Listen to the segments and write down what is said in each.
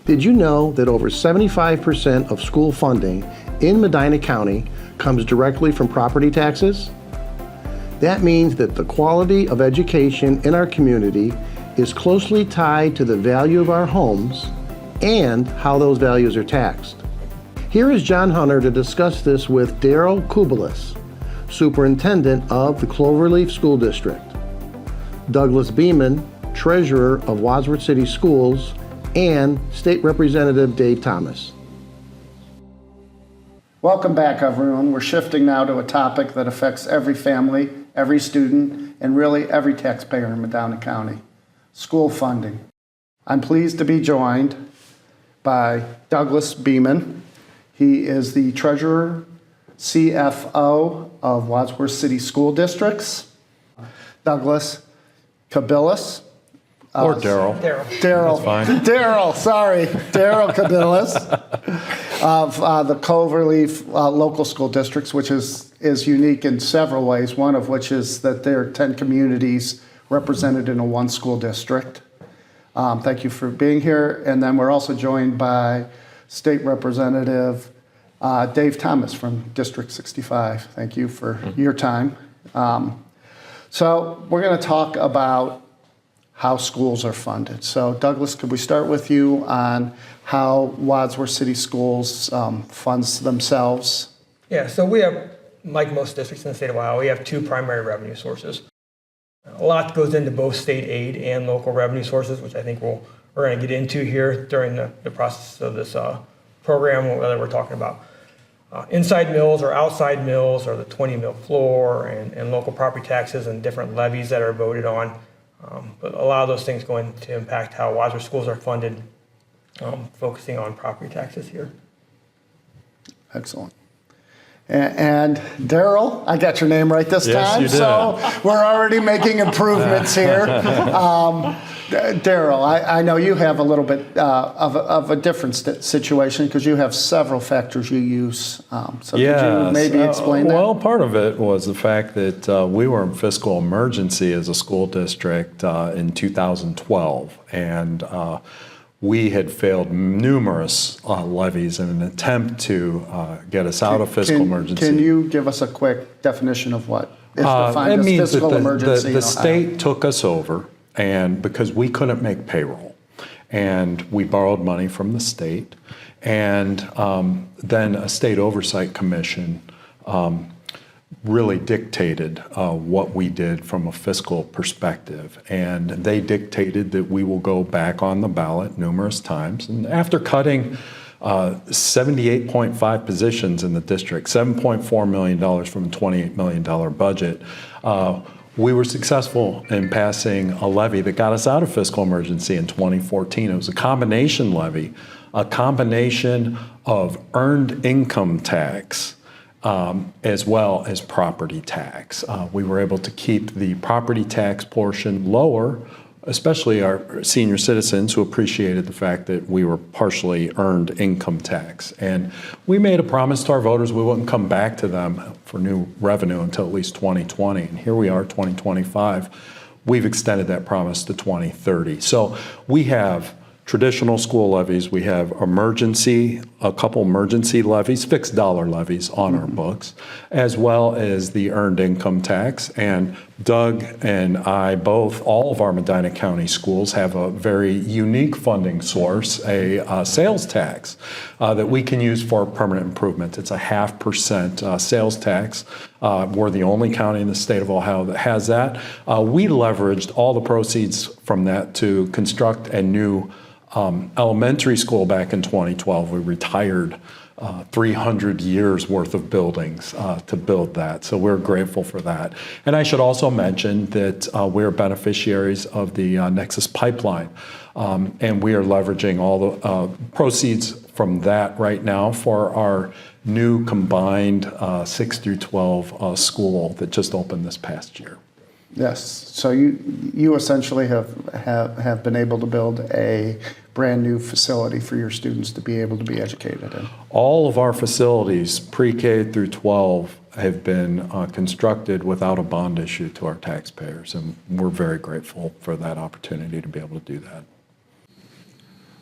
Did you know that over 75% of school funding in Medina County comes directly from property taxes? That means that the quality of education in our community is closely tied to the value of our homes and how those values are taxed. Here is John Hunter to discuss this with Daryl Kubilus, Superintendent of the Cloverleaf School District, Douglas Beeman, Treasurer of Wadsworth City Schools, and State Representative Dave Thomas. Welcome back, everyone. We're shifting now to a topic that affects every family, every student, and really every taxpayer in Medina County: school funding. I'm pleased to be joined by Douglas Beeman. He is the Treasurer, CFO of Wadsworth City School Districts. Douglas Kubilus. Or Daryl. Daryl. Fine. Daryl, sorry. Daryl Kubilus of the Cloverleaf local school districts, which is unique in several ways, one of which is that there are 10 communities represented in a one school district. Thank you for being here. And then we're also joined by State Representative Dave Thomas from District 65. Thank you for your time. So we're going to talk about how schools are funded. So Douglas, could we start with you on how Wadsworth City Schools funds themselves? Yeah, so we have, like most districts in the state of Ohio, we have two primary revenue sources. A lot goes into both state aid and local revenue sources, which I think we're going to get into here during the process of this program, whether we're talking about inside mills or outside mills or the 20 mil floor and local property taxes and different levies that are voted on. But a lot of those things going to impact how Wadsworth schools are funded, focusing on property taxes here. Excellent. And Daryl, I got your name right this time, you did. So we're already making improvements here. Daryl, I know you have a little bit of a different situation because you have several factors you use. So could you maybe explain that? Well, part of it was the fact that we were in fiscal emergency as a school district in 2012, and we had failed numerous levies in an attempt to get us out of fiscal emergency. Can you give us a quick definition of what is defined it as means fiscal that emergency? the state took us over, and because we couldn't make payroll, and we borrowed money from the state, and then a state oversight commission really dictated what we did from a fiscal perspective. And they dictated that we will go back on the ballot numerous times. And after cutting 78.5 positions in the district, $7.4 million from a $28 million budget, we were successful in passing a levy that got us out of fiscal emergency in 2014. It was a combination levy, a combination of earned income tax as well as property tax. We were able to keep the property tax portion lower, especially our senior citizens who appreciated the fact that we were partially earned income tax. And we made a promise to our voters we wouldn't come back to them for new revenue until at least 2020. And here we are, 2025. We've extended that promise to 2030. So we have traditional school levies, we have a couple emergency levies, fixed dollar levies on our books, as well as the earned income tax. And Doug and I both, all of our Medina County schools have a very unique funding source, a sales tax that we can use for permanent improvement. It's a 0.5% sales tax. We're the only county in the state of Ohio that has that. We leveraged all the proceeds from that to construct a new elementary school back in 2012. We retired 300 years worth of buildings to build that. So we're grateful for that. And I should also mention that we're beneficiaries of the Nexus pipeline. And we are leveraging all the proceeds from that right now for our new combined 6 through 12 school that just opened this past year. Yes. So you essentially have been able to build a brand new facility for your students to be able to be educated in. All of our facilities, pre-K through 12, have been constructed without a bond issue to our taxpayers, and we're very grateful for that opportunity to be able to do that.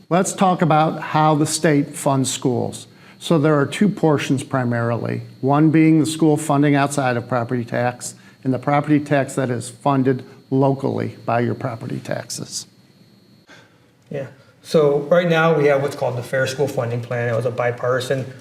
Let's talk about how the state funds schools. So there are two portions primarily, one being the school funding outside of property tax and the property tax that is funded locally by your property taxes. Yeah. So right now we have what's called the Fair School Funding Plan. It was a bipartisan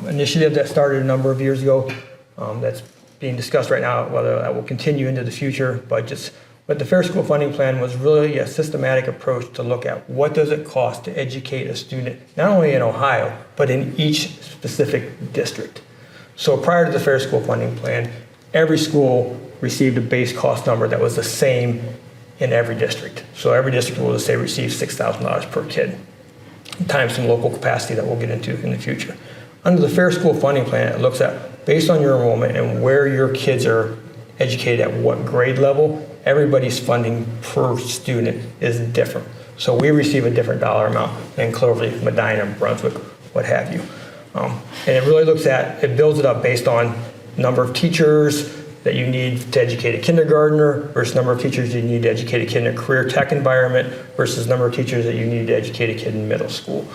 initiative that started a number of years ago. That's being discussed right now, whether that will continue into the future budgets. But the Fair School Funding Plan was really a systematic approach to look at what does it cost to educate a student, not only in Ohio, but in each specific district. So prior to the Fair School Funding Plan, every school received a base cost number that was the same in every district. So every district will, let's say, receive $6,000 per kid, times some local capacity that we'll get into in the future. Under the Fair School Funding Plan, it looks at, based on your enrollment and where your kids are educated at what grade level, everybody's funding per student is different. So we receive a different dollar amount than Cloverleaf, Medina, Brunswick, what have you. And it really looks at, it builds it up based on number of teachers that you need to educate a kindergartner versus number of teachers you need to educate a kid in a career tech environment versus number of teachers that you need to educate a kid in middle school.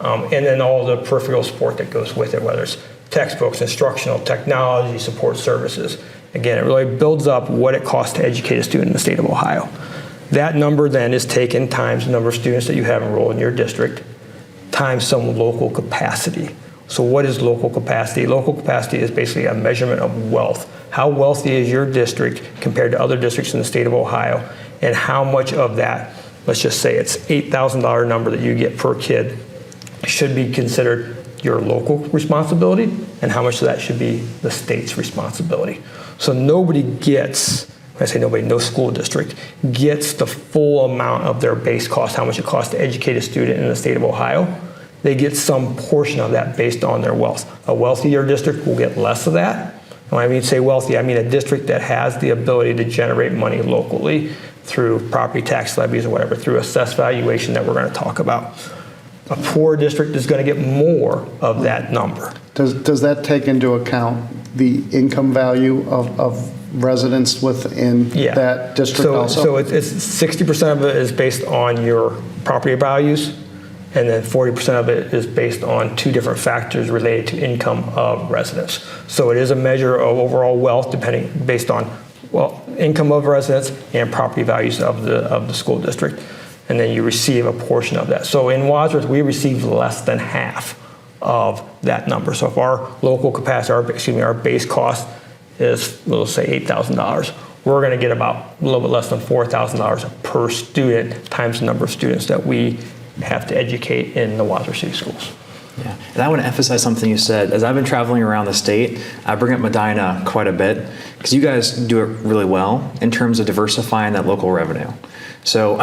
And then all the peripheral support that goes with it, whether it's textbooks, instructional, technology, support services. Again, it really builds up what it costs to educate a student in the state of Ohio. That number then is taken times the number of students that you have enrolled in your district times some local capacity. So what is local capacity? Local capacity is basically a measurement of wealth. How wealthy is your district compared to other districts in the state of Ohio, and how much of that, let's just say it's $8,000 number that you get per kid, should be considered your local responsibility, and how much of that should be the state's responsibility. So nobody gets, when I say nobody, no school district, gets the full amount of their base cost, how much it costs to educate a student in the state of Ohio. They get some portion of that based on their wealth. A wealthier district will get less of that. And when I mean say wealthy, I mean a district that has the ability to generate money locally through property tax levies or whatever, through assessed valuation that we're going to talk about. A poor district is going to get more of that number. Does that take into account the income value of residents within that district also? So it's 60% of it is based on your property values, and then 40% of it is based on two different factors related to income of residents. So it is a measure of overall wealth based on, well, income of residents and property values of the school district. And then you receive a portion of that. So in Wadsworth, we receive less than half of that number. So if our local capacity, our base cost is, we'll say $8,000, we're going to get about a little bit less than $4,000 per student times the number of students that we have to educate in the Wadsworth City Schools. Yeah, and I want to emphasize something you said. As I've been traveling around the state, I bring up Medina quite a bit because you guys do it really well in terms of diversifying that local revenue. So,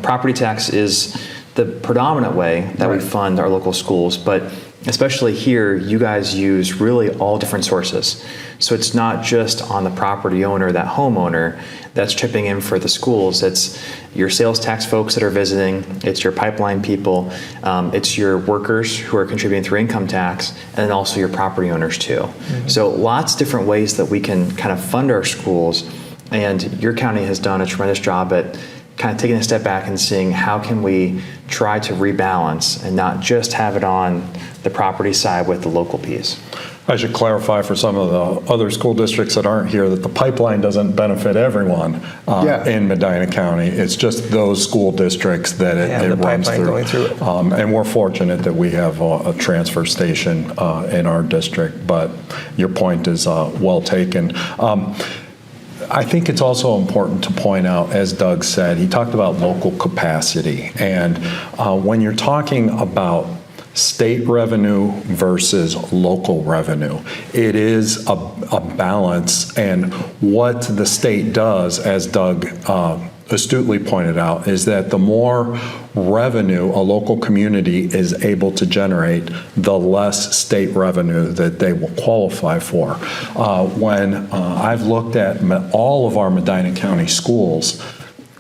property tax is the predominant way that we fund our local schools, but especially here, you guys use really all different sources. So it's not just on the property owner, that homeowner, that's chipping in for the schools. It's your sales tax folks that are visiting, it's your pipeline people, it's your workers who are contributing through income tax, and then also your property owners too. Mm-hmm. So lots of different ways that we can kind of fund our schools, and your county has done a tremendous job at kind of taking a step back and seeing how can we try to rebalance and not just have it on the property side with the local piece. I should clarify for some of the other school districts that aren't here that the pipeline doesn't benefit everyone in Medina County. It's just those school districts that it runs through. Going through it. And we're fortunate that we have a transfer station in our district, but your point is well taken. I think it's also important to point out, as Doug said, he talked about local capacity. And when you're talking about state revenue versus local revenue, it is a balance. And what the state does, as Doug astutely pointed out, is that the more revenue a local community is able to generate, the less state revenue that they will qualify for. When I've looked at all of our Medina County schools,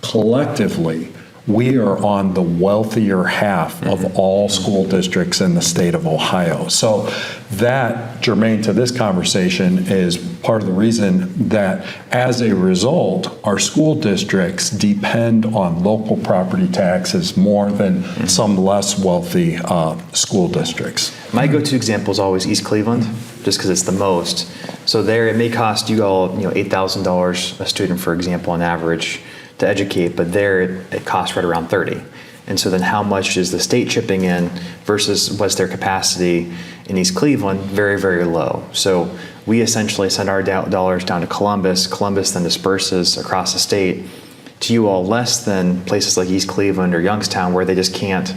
collectively, we are on the wealthier half of all school districts in the state of Ohio. So That, germane to this conversation, is part of the reason that as a result, our school districts depend on local property taxes more than some less wealthy school districts. My go-to example is always East Cleveland, just because it's the most. So there, it may cost you all, $8,000 a student, for example, on average, to educate, but there it costs right around 30. And so then how much is the state chipping in versus what's their capacity in East Cleveland? Very, very low. So we essentially send our dollars down to Columbus. Columbus then disperses across the state to you all less than places like East Cleveland or Youngstown, where they just can't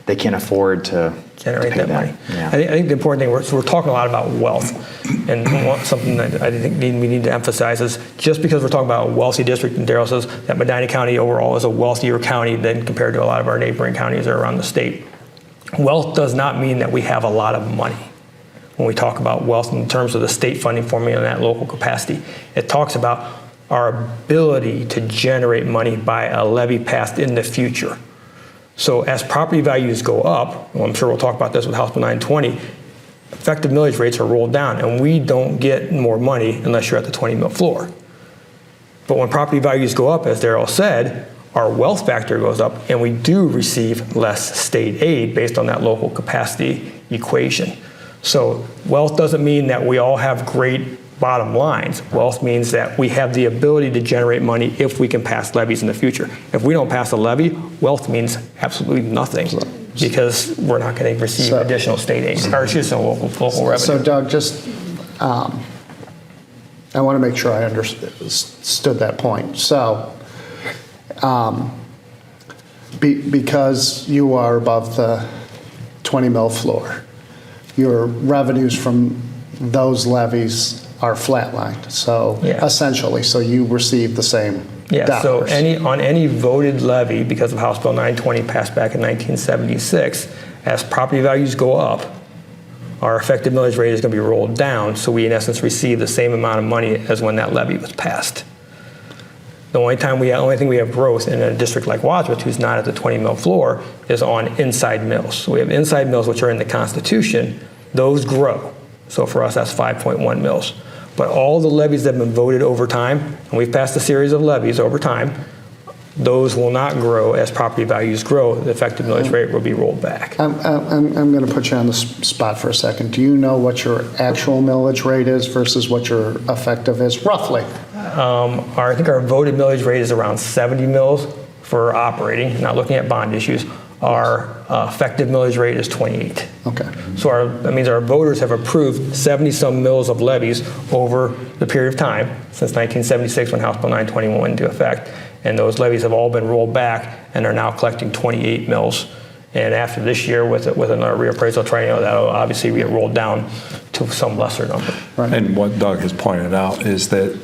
afford to generate pay that money. Yeah. I think the important thing, we're talking a lot about wealth, and something that I think we need to emphasize is just because we're talking about a wealthy district, and Daryl says that Medina County overall is a wealthier county than compared to a lot of our neighboring counties that are around the state. Wealth does not mean that we have a lot of money. When we talk about wealth in terms of the state funding formula and that local capacity, it talks about our ability to generate money by a levy passed in the future. So as property values go up, well, I'm sure we'll talk about this with House Bill 920, effective millage rates are rolled down, and we don't get more money unless you're at the 20 mil floor. But when property values go up, as Daryl said, our wealth factor goes up, and we do receive less state aid based on that local capacity equation. So wealth doesn't mean that we all have great bottom lines. Wealth means that we have the ability to generate money if we can pass levies in the future. If we don't pass a levy, wealth means absolutely nothing, because we're not going to receive additional state aid, or excuse me, local revenue. So Doug, just, I want to make sure I understood that point. So, because you are above the 20 mil floor, your revenues from those levies are flatlined. So essentially, so you receive the same dollars. So on any voted levy, because of House Bill 920 passed back in 1976, as property values go up, our effective millage rate is going to be rolled down, so we in essence receive the same amount of money as when that levy was passed. The only thing we have growth in a district like Wadsworth, who's not at the 20 mil floor, is on inside mills. So we have inside mills which are in the Constitution; those grow. So for us, that's 5.1 mils. But all the levies that have been voted over time, and we've passed a series of levies over time, those will not grow as property values grow. The effective millage rate will be rolled back. I'm going to put you on the spot for a second. Do you know what your actual millage rate is versus what your effective is, roughly? I think our voted millage rate is around 70 mils for operating, not looking at bond issues. Our effective millage rate is 28. Okay. So that means our voters have approved 70-some mils of levies over the period of time since 1976 when House Bill 920 went into effect. And those levies have all been rolled back and are now collecting 28 mils. And after this year, with another reappraisal triennial, that'll obviously get rolled down to some lesser number. Right. And what Doug has pointed out is that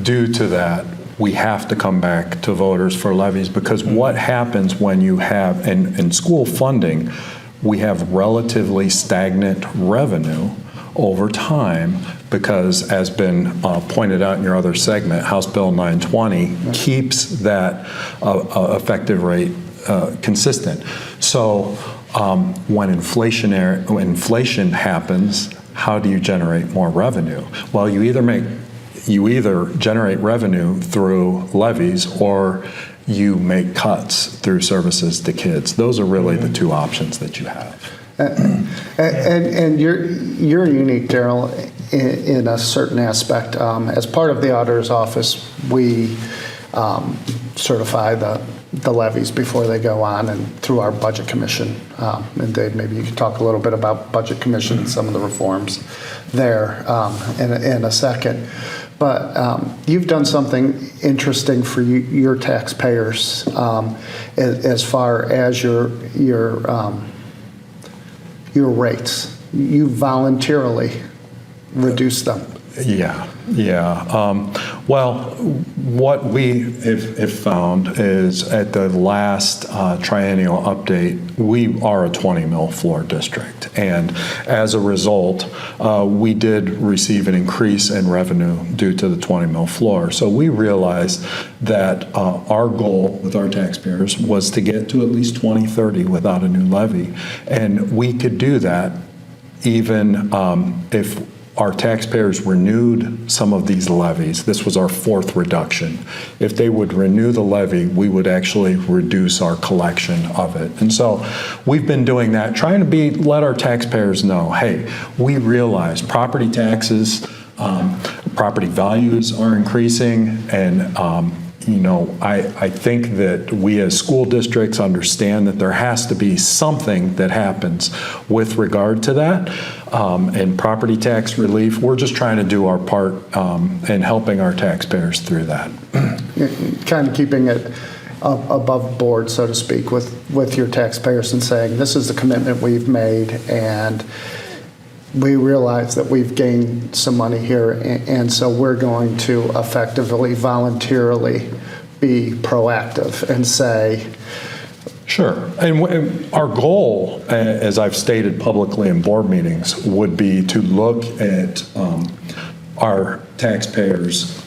due to that, we have to come back to voters for levies, because what happens when you have, in school funding, we have relatively stagnant revenue over time, because as been pointed out in your other segment, House Bill 920 keeps that effective rate consistent. So when inflation happens, how do you generate more revenue? Well, you either generate revenue through levies or you make cuts through services to kids. Those are really the two options that you have. And you're unique, Daryl, in a certain aspect. As part of the auditor's office, we certify the levies before they go on, and through our budget commission. And Dave, maybe you could talk a little bit about budget commission and some of the reforms there in a second. But you've done something interesting for your taxpayers as far as your rates. You voluntarily reduce them. Yeah. Well, what we have found is at the last triennial update, we are a 20 mil floor district. And as a result, we did receive an increase in revenue due to the 20 mil floor. So we realized that our goal with our taxpayers was to get to at least 2030 without a new levy. And we could do that even if our taxpayers renewed some of these levies, this was our fourth reduction. If they would renew the levy, we would actually reduce our collection of it. And so we've been doing that, trying to let our taxpayers know, hey, we realize property taxes, property values are increasing, and I think that we as school districts understand that there has to be something that happens with regard to that. And property tax relief, we're just trying to do our part in helping our taxpayers through that. Kind of keeping it above board, so to speak, with your taxpayers and saying, this is the commitment we've made, and we realize that we've gained some money here, and so we're going to effectively, voluntarily be proactive and say, sure. And our goal, as I've stated publicly in board meetings, would be to look at our taxpayers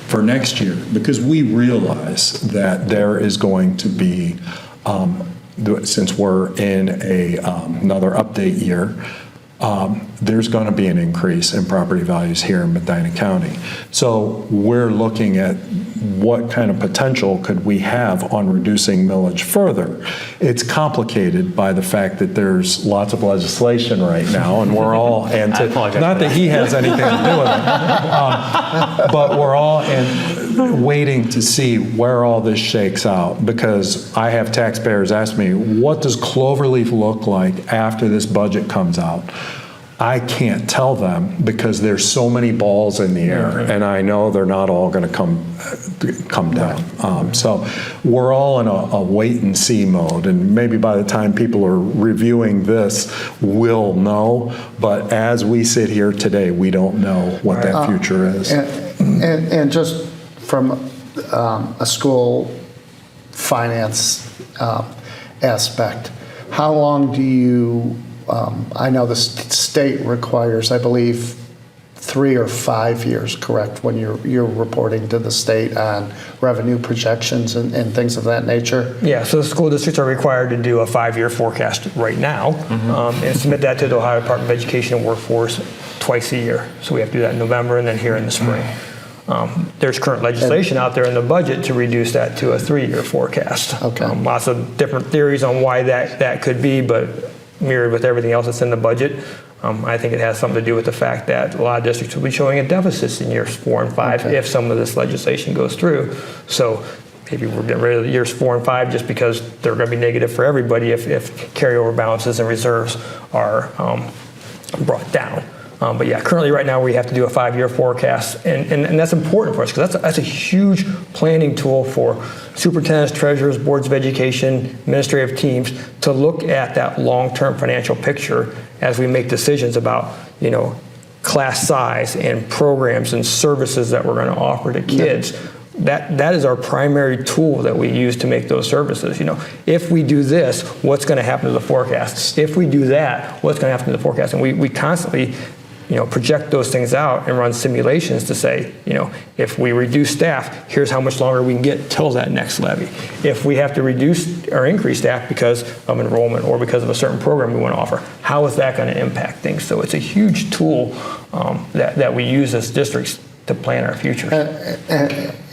for next year, because we realize that there is going to be, since we're in another update year, there's going to be an increase in property values here in Medina County. So we're looking at what kind of potential could we have on reducing millage further. It's complicated by the fact that there's lots of legislation right now, and we're all not that he has anything to do with it, but we're all waiting to see where all this shakes out, because I have taxpayers ask me, what does Cloverleaf look like after this budget comes out? I can't tell them because there's so many balls in the air, and I know they're not all going to come down. So we're all in a wait and see mode, and maybe by the time people are reviewing this, we'll know. But as we sit here today, we don't know what that future is. And just from a school finance aspect, how long do you? I know the state requires, I believe, 3 or 5 years, correct, when you're reporting to the state on revenue projections and things of that nature? Yeah, so the school districts are required to do a 5-year forecast right now, and submit that to the Ohio Department of Education and Workforce twice a year. So we have to do that in November and then here in the spring. There's current legislation out there in the budget to reduce that to a 3-year forecast. Okay. Lots of different theories on why that could be, but mirrored with everything else that's in the budget. I think it has something to do with the fact that a lot of districts will be showing a deficit in years 4 and 5 if some of this legislation goes through. So maybe we're getting rid of years 4 and 5 just because they're going to be negative for everybody if carryover balances and reserves are brought down. But yeah, currently right now we have to do a 5-year forecast, and that's important for us because that's a huge planning tool for superintendents, treasurers, boards of education, administrative teams to look at that long-term financial picture as we make decisions about, class size and programs and services that we're going to offer to kids. That is our primary tool that we use to make those services. If we do this, what's going to happen to the forecast? If we do that, what's going to happen to the forecast? And we constantly project those things out and run simulations to say, if we reduce staff, here's how much longer we can get till that next levy. If we have to reduce or increase staff because of enrollment or because of a certain program we want to offer, how is that going to impact things? So it's a huge tool that we use as districts to plan our future.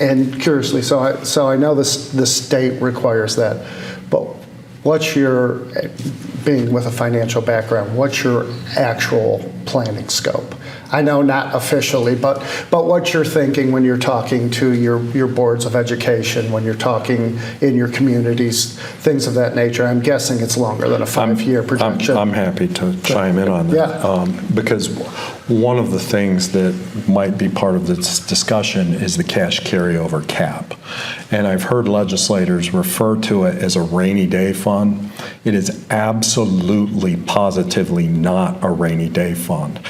And curiously, so I know the state requires that, but what's your, being with a financial background, what's your actual planning scope? I know not officially, but what you're thinking when you're talking to your boards of education, when you're talking in your communities, things of that nature. I'm guessing it's longer than a 5-year projection. I'm happy to chime in on that. Because one of the things that might be part of this discussion is the cash carryover cap. And I've heard legislators refer to it as a rainy day fund. It is absolutely, positively not a rainy day fund.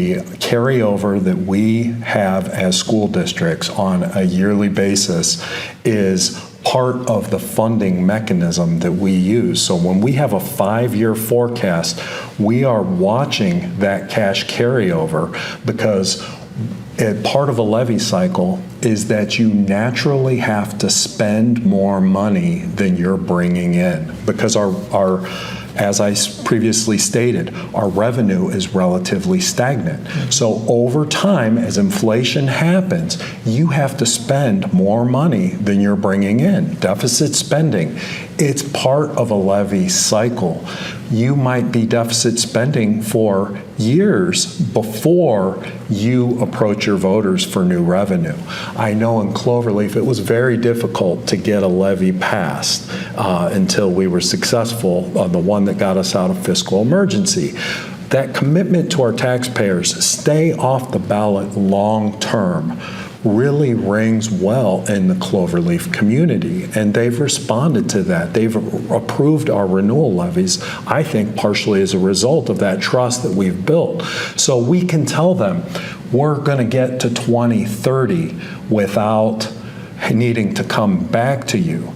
The carryover that we have as school districts on a yearly basis is part of the funding mechanism that we use. So when we have a 5-year forecast, we are watching that cash carryover because part of a levy cycle is that you naturally have to spend more money than you're bringing in because our as I previously stated, our revenue is relatively stagnant. So over time, as inflation happens, you have to spend more money than you're bringing in. Deficit spending, it's part of a levy cycle. You might be deficit spending for years before you approach your voters for new revenue. I know in Cloverleaf it was very difficult to get a levy passed until we were successful on the one that got us out of fiscal emergency. That commitment to our taxpayers, stay off the ballot long term, really rings well in the Cloverleaf community, and they've responded to that. They've approved our renewal levies, I think partially as a result of that trust that we've built. So we can tell them we're going to get to 2030 without needing to come back to you.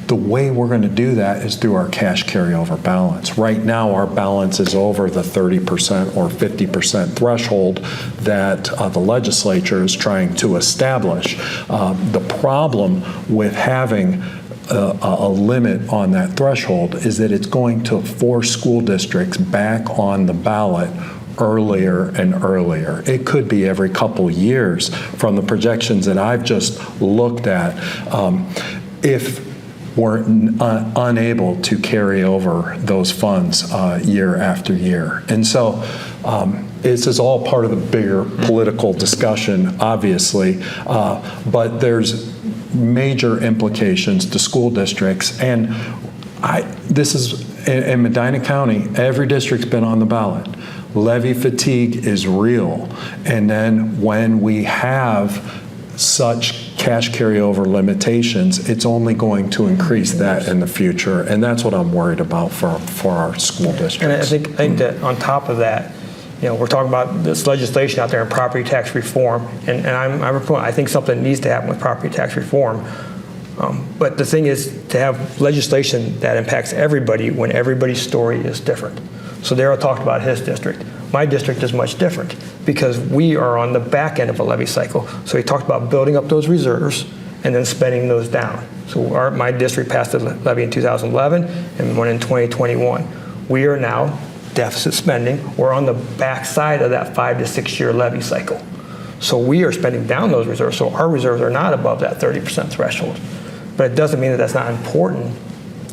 The way we're going to do that is through our cash carryover balance. Right now, our balance is over the 30% or 50% threshold that the legislature is trying to establish. The problem with having a limit on that threshold is that it's going to force school districts back on the ballot earlier and earlier. It could be every couple years from the projections that I've just looked at. If we're unable to carry over those funds year after year. And so this is all part of the bigger political discussion, obviously, but there's major implications to school districts. And this is, in Medina County, every district's been on the ballot. Levy fatigue is real. And then when we have such cash carryover limitations, it's only going to increase that in the future, and that's what I'm worried about for our school districts. And I think that on top of that, we're talking about this legislation out there in property tax reform, and I think something needs to happen with property tax reform. But the thing is to have legislation that impacts everybody when everybody's story is different. So Daryl talked about his district. My district is much different because we are on the back end of a levy cycle. So he talked about building up those reserves and then spending those down. So my district passed a levy in 2011 and one in 2021. We are now deficit spending. We're on the back side of that 5 to 6 year levy cycle. So we are spending down those reserves. So our reserves are not above that 30% threshold. But it doesn't mean that that's not important,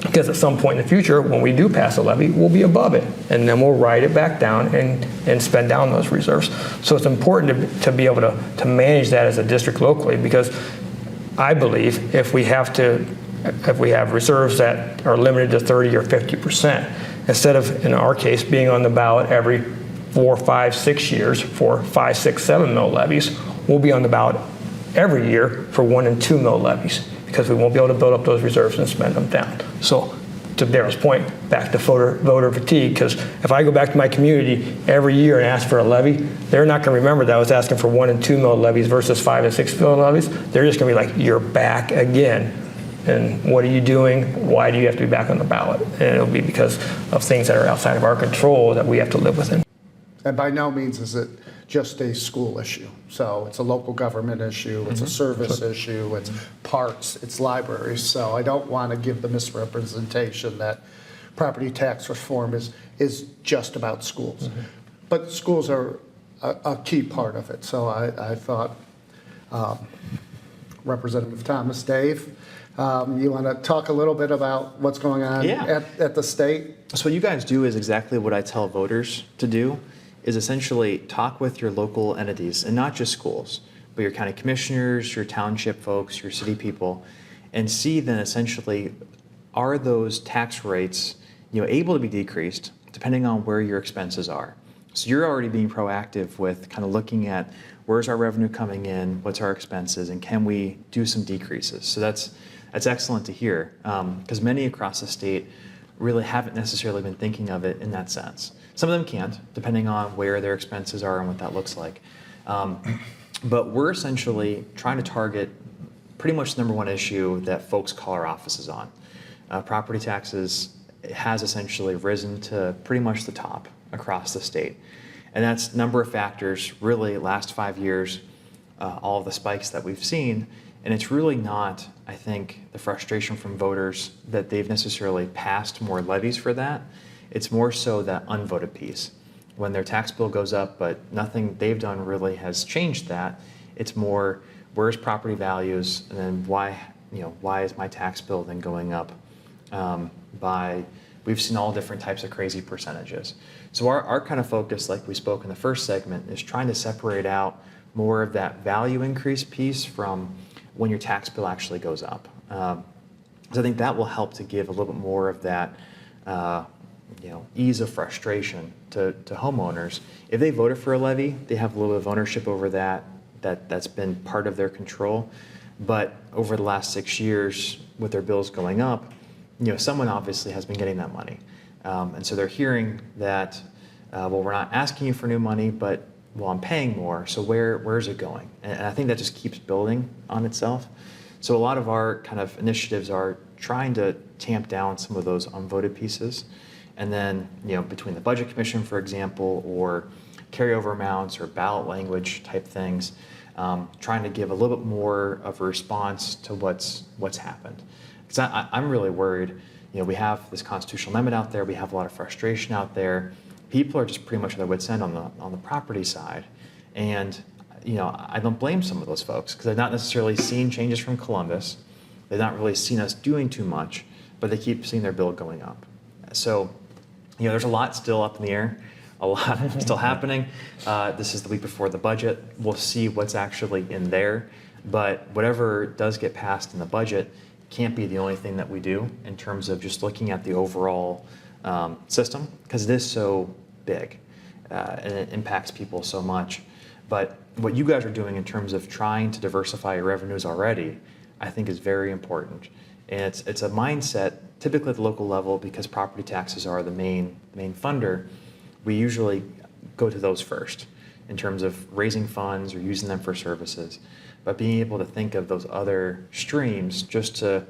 because at some point in the future, when we do pass a levy, we'll be above it, and then we'll write it back down and spend down those reserves. So it's important to be able to manage that as a district locally, because I believe if we have reserves that are limited to 30 or 50%, instead of, in our case, being on the ballot every 4, 5, 6 years for 5, 6, 7 mil levies, we'll be on the ballot every year for 1 and 2 mil levies, because we won't be able to build up those reserves and spend them down. So to Daryl's point, back to voter fatigue, because if I go back to my community every year and ask for a levy, they're not going to remember that I was asking for 1 and 2 mil levies versus 5 and 6 mil levies. They're just going to be like, you're back again. And what are you doing? Why do you have to be back on the ballot? And it'll be because of things that are outside of our control that we have to live within. And by no means is it just a school issue. So it's a local government issue, it's a service issue, it's parks, it's libraries. So I don't want to give the misrepresentation that property tax reform is just about schools. But schools are a key part of it. So I thought, Representative Thomas, Dave, you want to talk a little bit about what's going on at the state? So what you guys do is exactly what I tell voters to do, is essentially talk with your local entities, and not just schools, but your county commissioners, your township folks, your city people, and see then essentially, are those tax rates able to be decreased depending on where your expenses are. So you're already being proactive with kind of looking at where's our revenue coming in, what's our expenses, and can we do some decreases. So that's excellent to hear, because many across the state really haven't necessarily been thinking of it in that sense. Some of them can't, depending on where their expenses are and what that looks like. But we're essentially trying to target pretty much the number one issue that folks call our offices on. Property taxes has essentially risen to pretty much the top across the state. And that's a number of factors, really last 5 years, all of the spikes that we've seen. And it's really not, I think, the frustration from voters that they've necessarily passed more levies for that. It's more so that unvoted piece. When their tax bill goes up, but nothing they've done really has changed that. It's more, where's property values, and then why is my tax bill then going up we've seen all different types of crazy percentages. So our kind of focus, like we spoke in the first segment, is trying to separate out more of that value increase piece from when your tax bill actually goes up. So I think that will help to give a little bit more of that ease of frustration to homeowners. If they voted for a levy, they have a little bit of ownership over that's been part of their control. But over the last 6 years, with their bills going up, someone obviously has been getting that money. And so they're hearing that, we're not asking you for new money, but, I'm paying more, so where is it going? And I think that just keeps building on itself. So a lot of our kind of initiatives are trying to tamp down some of those unvoted pieces. And then, between the Budget Commission, for example, or carryover amounts or ballot language type things, trying to give a little bit more of a response to what's happened. Because I'm really worried. We have this constitutional amendment out there. We have a lot of frustration out there. People are just pretty much at their wits' end on the property side, and I don't blame some of those folks because they've not necessarily seen changes from Columbus. They've not really seen us doing too much, but they keep seeing their bill going up. So, there's a lot still up in the air, a lot still happening. This is the week before the budget. We'll see what's actually in there, but whatever does get passed in the budget can't be the only thing that we do in terms of just looking at the overall system, because it is so big and it impacts people so much. But what you guys are doing in terms of trying to diversify your revenues already, I think is very important. And it's a mindset, typically at the local level, because property taxes are the main funder. We usually go to those first in terms of raising funds or using them for services. But being able to think of those other streams just to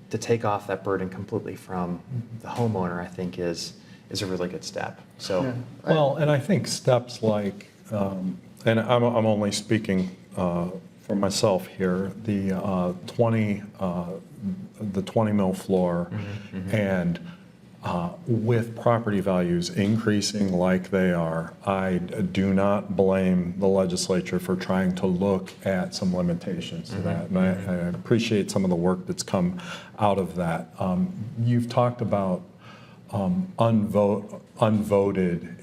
take off that burden completely from the homeowner, I think is a really good step. So, Yeah. Well, and I think steps like, and I'm only speaking for myself here, the 20 mil floor, and with property values increasing like they are, I do not blame the legislature for trying to look at some limitations to that. And I appreciate some of the work that's come out of that. You've talked about unvoted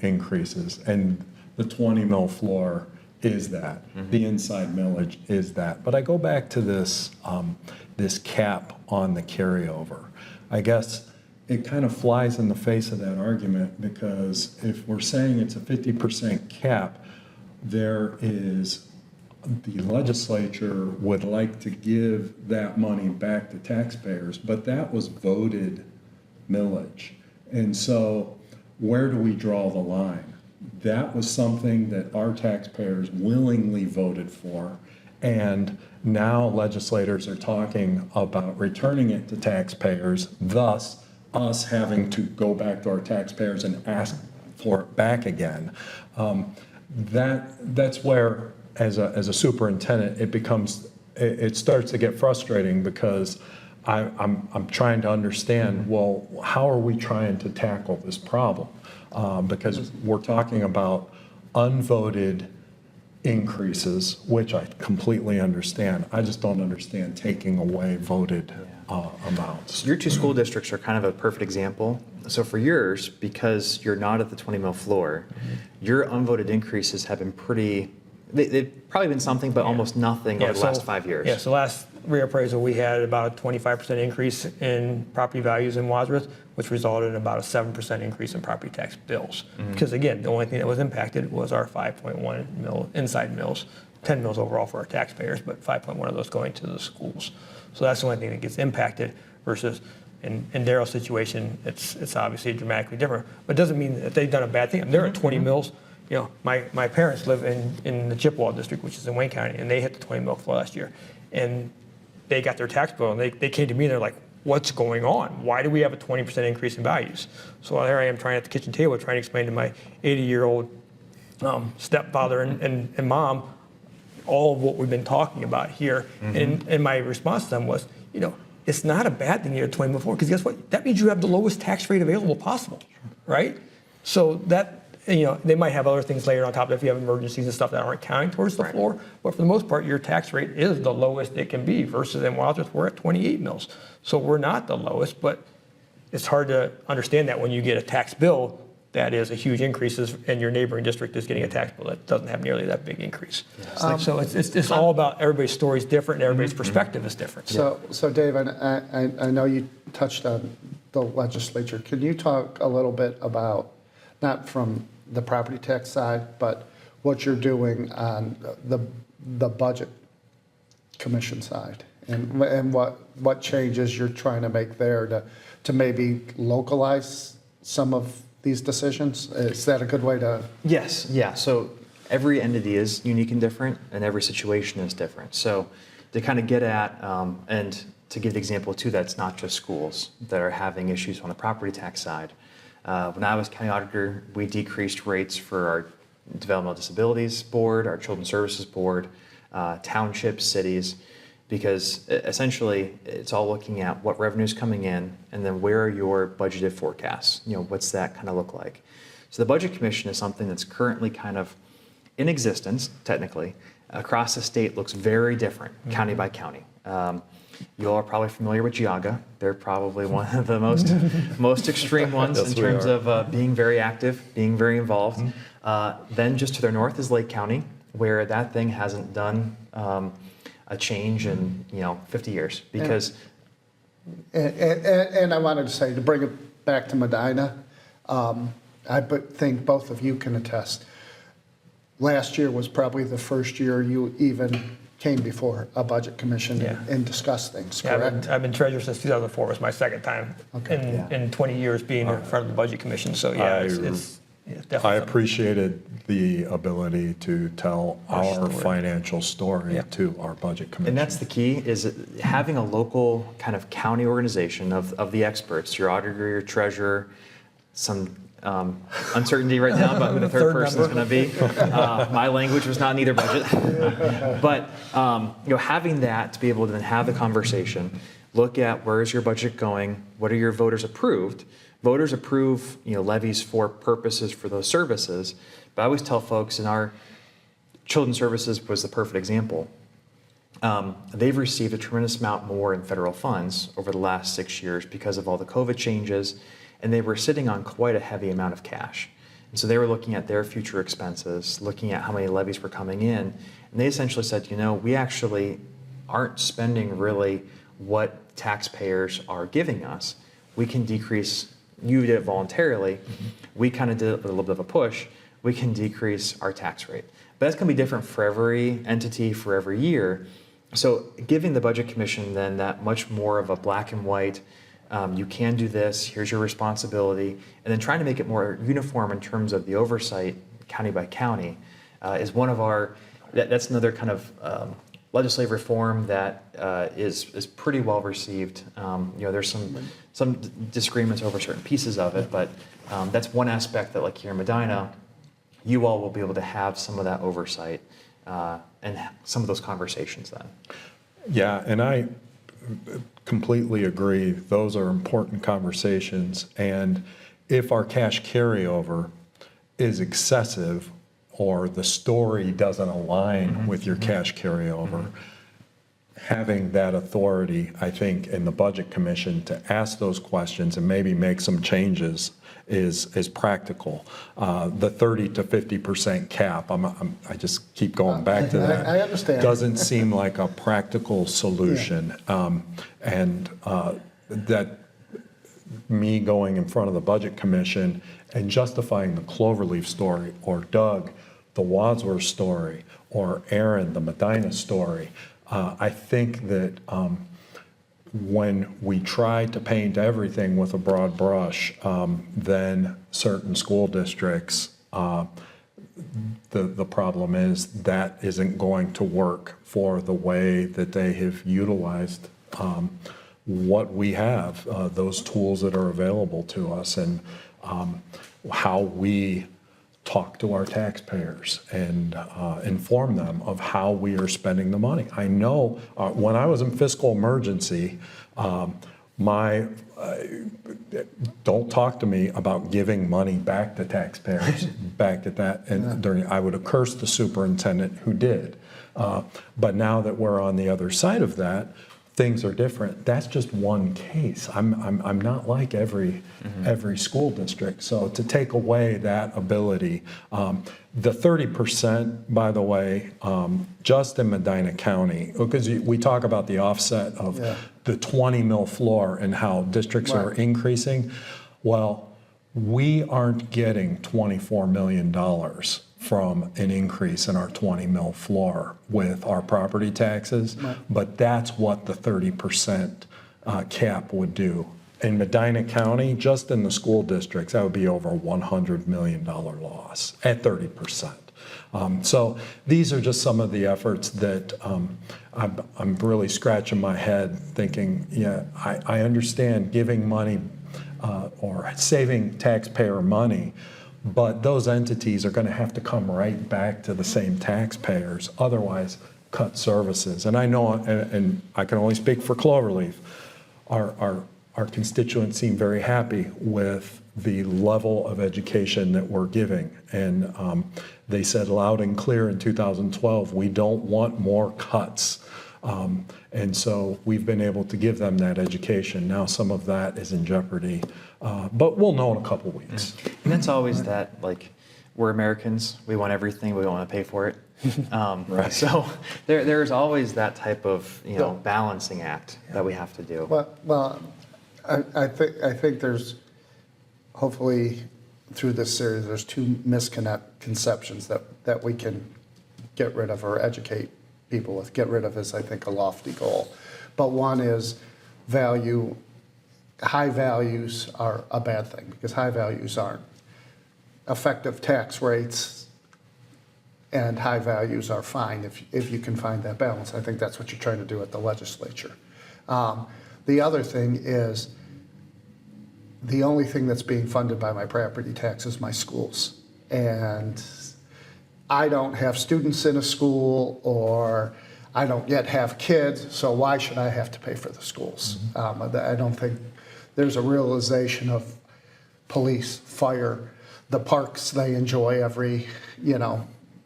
increases, and the 20 mil floor is that. The inside millage is that. But I go back to this, this cap on the carryover. I guess it kind of flies in the face of that argument, because if we're saying it's a 50% cap, the legislature would like to give that money back to taxpayers, but that was voted millage. And so where do we draw the line? That was something that our taxpayers willingly voted for, and now legislators are talking about returning it to taxpayers, thus us having to go back to our taxpayers and ask for it back again. That's where, as a superintendent, it starts to get frustrating, because I'm trying to understand, well, how are we trying to tackle this problem? Because we're talking about unvoted increases, which I completely understand. I just don't understand taking away voted amounts. your two school districts are kind of a perfect example. So for yours, because you're not at the 20 mil floor, your unvoted increases have been they've probably been something, but almost nothing over the last 5 years. Yeah, so last reappraisal, we had about a 25% increase in property values in Wadsworth, which resulted in about a 7% increase in property tax bills. Because again, the only thing that was impacted was our 5.1 mil inside mills, 10 mills overall for our taxpayers, but 5.1 of those going to the schools. So that's the only thing that gets impacted, versus in Daryl's situation, it's obviously dramatically different. But it doesn't mean that they've done a bad thing. They're at 20 mills. My parents live in the Chippewa district, which is in Wayne County, and they hit the 20 mil floor last year. And they got their tax bill, and they came to me, and they're like, what's going on? Why do we have a 20% increase in values? So there I am trying at the kitchen table, trying to explain to my 80-year-old stepfather and mom all of what we've been talking about here. And my response to them was, it's not a bad thing you're at 20 before, because guess what? That means you have the lowest tax rate available possible, right? So that, they might have other things layered on top of it if you have emergencies and stuff that aren't counting towards the floor. But for the most part, your tax rate is the lowest it can be versus in Wadsworth, we're at 28 mils. So we're not the lowest, but it's hard to understand that when you get a tax bill that is a huge increase and your neighboring district is getting a tax bill that doesn't have nearly that big increase. So it's all about everybody's story is different and everybody's perspective is different. So Dave, I know you touched on the legislature. Can you talk a little bit about, not from the property tax side, but what you're doing on the budget commission side and what changes you're trying to make there to maybe localize some of these decisions? Is that a good way to? Yes, yeah. So every entity is unique and different, and every situation is different. So to kind of get at, and to give the example too, that's not just schools that are having issues on the property tax side. When I was county auditor, we decreased rates for our developmental disabilities board, our children's services board, townships, cities, because essentially it's all looking at what revenue is coming in and then where are your budgeted forecasts. What's that kind of look like? So the Budget Commission is something that's currently kind of in existence, technically. Across the state looks very different, county by county. You all are probably familiar with Geauga. They're probably one of the most extreme ones in terms of being very active, being very involved. Then just to their north is Lake County, where that thing hasn't done a change in 50 years because. And I wanted to say, to bring it back to Medina, I think both of you can attest. Last year was probably the first year you even came before a budget commission and discussed things, correct? I've been treasurer since 2004. It was my second time in 20 years being in front of the budget commission. So it's definitely. I appreciated the ability to tell our financial story to our budget commission. And that's the key, is having a local kind of county organization of the experts, your auditor, your treasurer, some uncertainty right now about who the third person is going to be. My language was not in either budget. But having that to be able to then have the conversation, look at where is your budget going, what are your voters approved. Voters approve levies for purposes for those services. But I always tell folks, in our children's services was the perfect example. They've received a tremendous amount more in federal funds over the last 6 years because of all the COVID changes, and they were sitting on quite a heavy amount of cash. And so they were looking at their future expenses, looking at how many levies were coming in, and they essentially said, we actually aren't spending really what taxpayers are giving us. We can decrease. You did it voluntarily. We kind of did it with a little bit of a push. We can decrease our tax rate. But that's going to be different for every entity for every year. So giving the Budget Commission then that much more of a black and white, you can do this, here's your responsibility, and then trying to make it more uniform in terms of the oversight county by county is one of our, that's another kind of legislative reform that is pretty well received. There's some disagreements over certain pieces of it, but that's one aspect that, like here in Medina, you all will be able to have some of that oversight and some of those conversations then. Yeah, and I completely agree. Those are important conversations. And if our cash carryover is excessive or the story doesn't align with your cash carryover, having that authority, I think, in the Budget Commission to ask those questions and maybe make some changes is practical. The 30 to 50% cap, I just keep going back to that. I understand. Doesn't seem like a practical solution. That me going in front of the Budget Commission and justifying the Cloverleaf story, or Doug, the Wadsworth story, or Aaron, the Medina story, I think that when we try to paint everything with a broad brush, then certain school districts, the problem is that isn't going to work for the way that they have utilized what we have, those tools that are available to us, and how we talk to our taxpayers and inform them of how we are spending the money. I know when I was in fiscal emergency, Don't talk to me about giving money back to taxpayers back at that. And I would have cursed the superintendent who did. But now that we're on the other side of that, things are different. That's just one case. I'm not like every school district. So to take away that ability, the 30%, by the way, just in Medina County, because we talk about the offset of the 20 mil floor and how districts are increasing. Well, we aren't getting $24 million from an increase in our 20 mil floor with our property taxes, but that's what the 30% cap would do. In Medina County, just in the school districts, that would be over a $100 million loss at 30%. So these are just some of the efforts that I'm really scratching my head thinking, I understand giving money or saving taxpayer money, but those entities are going to have to come right back to the same taxpayers, otherwise cut services. And I know, and I can only speak for Cloverleaf, our constituents seem very happy with the level of education that we're giving. And they said loud and clear in 2012, we don't want more cuts. And so we've been able to give them that education. Now some of that is in jeopardy, but we'll know in a couple weeks. And that's always that, like, we're Americans, we want everything, we don't want to pay for it. Right. So there's always that type of, balancing act that we have to do. Well, I think there's, hopefully through this series, there's two misconceptions that we can get rid of or educate people with. Get rid of is, I think, a lofty goal. But one is high values are a bad thing, because high values aren't. Effective tax rates and high values are fine if you can find that balance. I think that's what you're trying to do at the legislature. The other thing is, the only thing that's being funded by my property tax is my schools. And I don't have students in a school, or I don't yet have kids, so why should I have to pay for the schools? I don't think there's a realization of police, fire, the parks they enjoy every,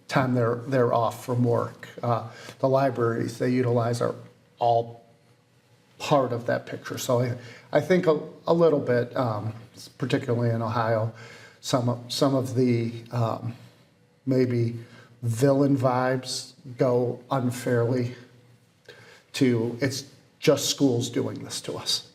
time they're off from work. The libraries they utilize are all part of that picture. So I think a little bit, particularly in Ohio, some of the maybe villain vibes go unfairly to, it's just schools doing this to us.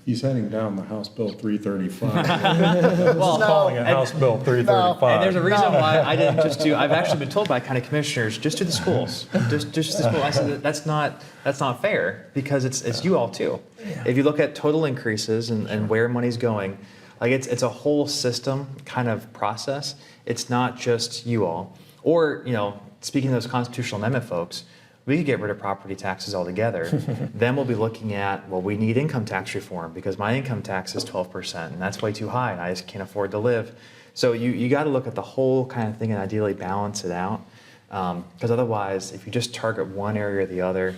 He's heading down the House Bill 335. Calling it House Bill 335. And there's a reason why I didn't just do. I've actually been told by county commissioners, just do the schools, just the school. I said that's not fair, because it's you all too. Yeah. If you look at total increases and where money's going, like it's a whole system kind of process. It's not just you all. Or speaking of those constitutional amendment folks, we could get rid of property taxes altogether. Then we'll be looking at, well, we need income tax reform, because my income tax is 12%, and that's way too high, and I just can't afford to live. So you got to look at the whole kind of thing and ideally balance it out, because otherwise, if you just target one area or the other,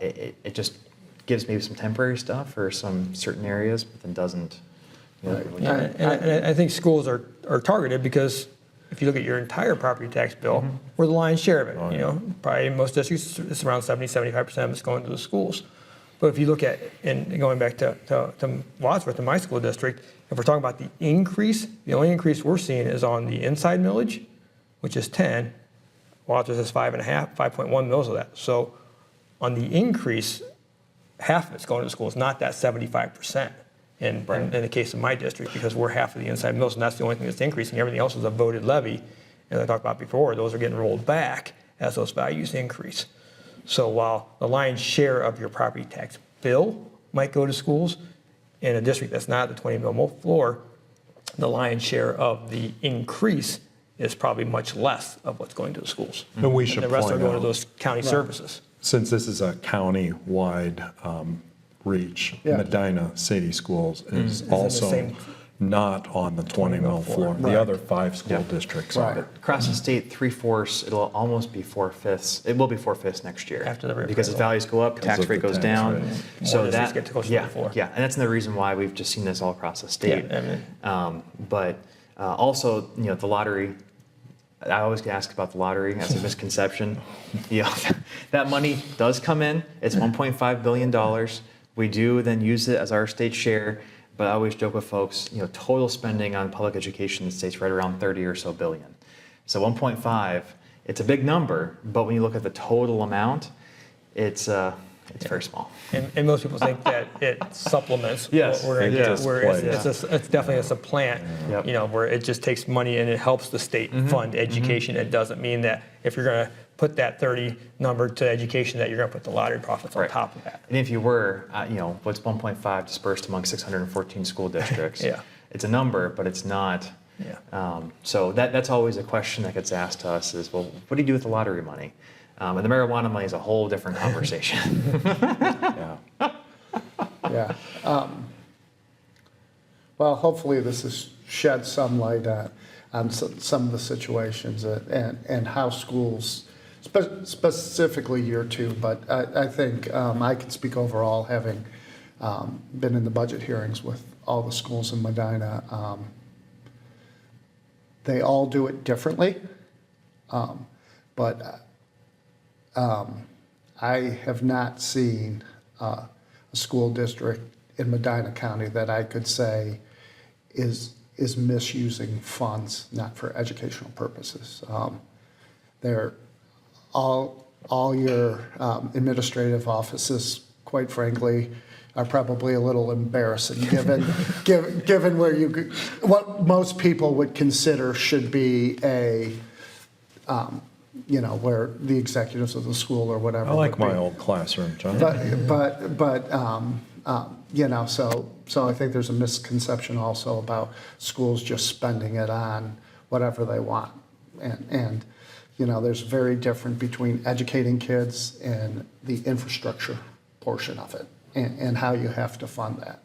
it just gives maybe some temporary stuff for some certain areas, but then doesn't. And I think schools are targeted because if you look at your entire property tax bill, we're the lion's share of it. Probably in most districts, it's around 70-75% of it's going to the schools. But if you look at, and going back to Wadsworth, in my school district, if we're talking about the increase, the only increase we're seeing is on the inside millage, which is 10. Wadsworth is 5.1 mils of that. So on the increase, half of it's going to the schools, not that 75%. In the case of my district, because we're half of the inside mills, and that's the only thing that's increasing. Everything else is a voted levy. As I talked about before, those are getting rolled back as those values increase. So while the lion's share of your property tax bill might go to schools, in a district that's not the 20 mil floor, the lion's share of the increase is probably much less of what's going to the schools. And we should the rest are point going out, to those county services. Since this is a county-wide reach, Yeah. Medina City Schools is also not on the 20 mil floor. Right. The other 5 school Yeah. districts Right. are. Across the state, 3/4, it'll almost be 4/5. It will be 4/5 next year. After the Because as reappraisal. values go up, tax of rate the goes tax down. rate. So More districts that, get closer to yeah, the floor. yeah. And that's the reason why we've just seen this all across the state. Yeah, I mean- But also, the lottery, I always get asked about the lottery as a misconception. That money does come in. It's $1.5 billion. We do then use it as our state share. But I always joke with folks, total spending on public education in the state's right around 30 or so billion. So 1.5, it's a big number, but when you look at the total amount, it's very small. And most people think that it supplements Yes, what we're going it to get. just Where plays. it's definitely a supplant, Yep. where it just takes money and it helps the state fund education. It doesn't mean that if you're going to put that 30 number to education, that you're going to put the lottery profits on Right. top of that. And if you were, what's 1.5 dispersed among 614 school districts? Yeah. It's a number, but it's not. Yeah. So that's always a question that gets asked to us is, well, what do you do with the lottery money? And the marijuana money is a whole different conversation. Yeah. Yeah. Well, hopefully this has shed some light on some of the situations and how schools, specifically year 2, but I think I can speak overall, having been in the budget hearings with all the schools in Medina. They all do it differently, but I have not seen a school district in Medina County that I could say is misusing funds not for educational purposes. They're all your administrative offices, quite frankly, are probably a little embarrassing given where what most people would consider should be a where the executives of the school or whatever. I like would be. my old classroom, John. So I think there's a misconception also about schools just spending it on whatever they want. And there's very different between educating kids and the infrastructure portion of it and how you have to fund that.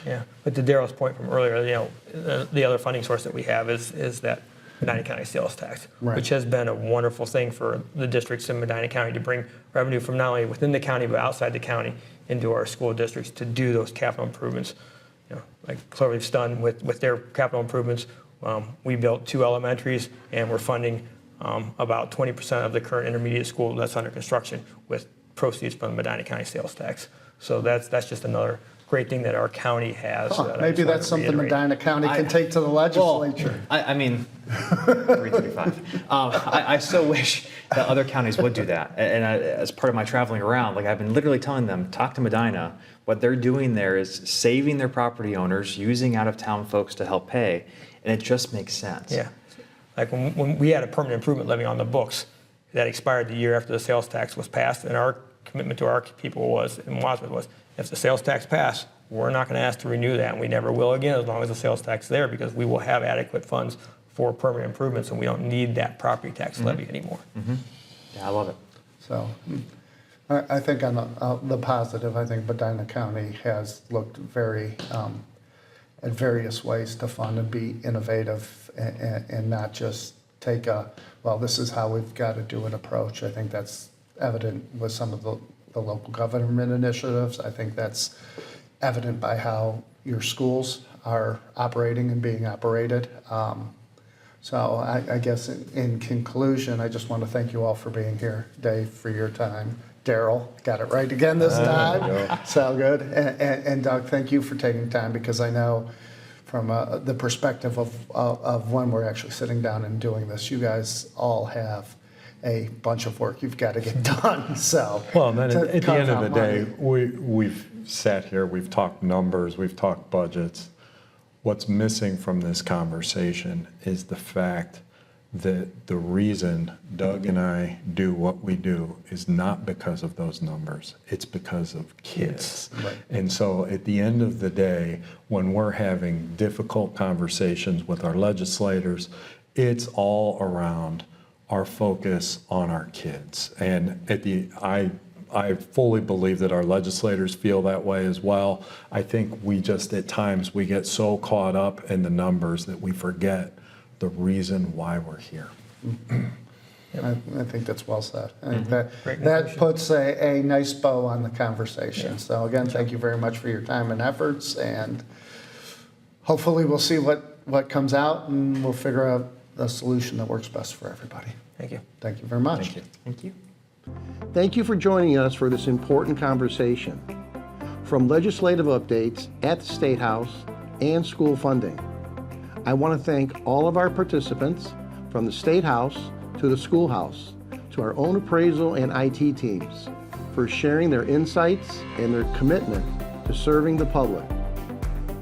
Yeah, but to Daryl's point from earlier, the other funding source that we have is that Medina County sales tax, Right. which has been a wonderful thing for the districts in Medina County to bring revenue from not only within the county but outside the county into our school districts to do those capital improvements. Like Cloverleaf's done with their capital improvements. We built 2 elementaries, and we're funding about 20% of the current intermediate school that's under construction with proceeds from the Medina County sales tax. So that's just another great thing that our county has. that I Maybe just wanted that's to something reiterate. Medina County can take to the legislature. Well, I mean, 335. I so wish that other counties would do that. And as part of my traveling around, like I've been literally telling them, talk to Medina. What they're doing there is saving their property owners, using out-of-town folks to help pay, and it just makes sense. Yeah. Like when we had a permanent improvement levy on the books that expired the year after the sales tax was passed, and our commitment to our people was, in Wadsworth was, if the sales tax passed, we're not going to ask to renew that, and we never will again as long as the sales tax is there, because we will have adequate funds for permanent improvements, and we don't need that property tax levy anymore. Yeah, I love it. So I think on the positive, I think Medina County has looked very at various ways to fund and be innovative and not just take well, this is how we've got to do an approach. I think that's evident with some of the local government initiatives. I think that's evident by how your schools are operating and being operated. So I guess in conclusion, I just want to thank you all for being here. Dave, for your time. Daryl, got it right again this time. So good. And Doug, thank you for taking time, because I know from the perspective of when we're actually sitting down and doing this, you guys all have a bunch of work you've got to get done. So Well, and then to at the cut end of out the day, money. we've sat here, we've talked numbers, we've talked budgets. What's missing from this conversation is the fact that the reason Doug and I do what we do is not because of those numbers. It's because of kids. Right. And so at the end of the day, when we're having difficult conversations with our legislators, it's all around our focus on our kids. And I fully believe that our legislators feel that way as well. I think we just, at times, we get so caught up in the numbers that we forget the reason why we're here. I think that's well said. I think Great that conclusion. puts a nice bow on the conversation. So again, thank you very much for your time and efforts, and hopefully we'll see what comes out, and we'll figure out a solution that works best for everybody. Thank you. Thank you very much. Thank you. Thank you. Thank you for joining us for this important conversation. From legislative updates at the State House and school funding, I want to thank all of our participants, from the State House to the schoolhouse, to our own appraisal and IT teams, for sharing their insights and their commitment to serving the public.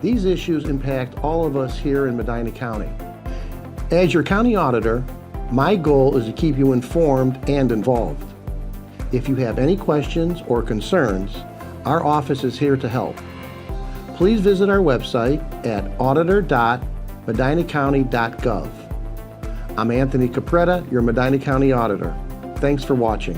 These issues impact all of us here in Medina County. As your county auditor, my goal is to keep you informed and involved. If you have any questions or concerns, our office is here to help. Please visit our website at auditor.medinacounty.gov. I'm Anthony Capretta, your Medina County Auditor. Thanks for watching.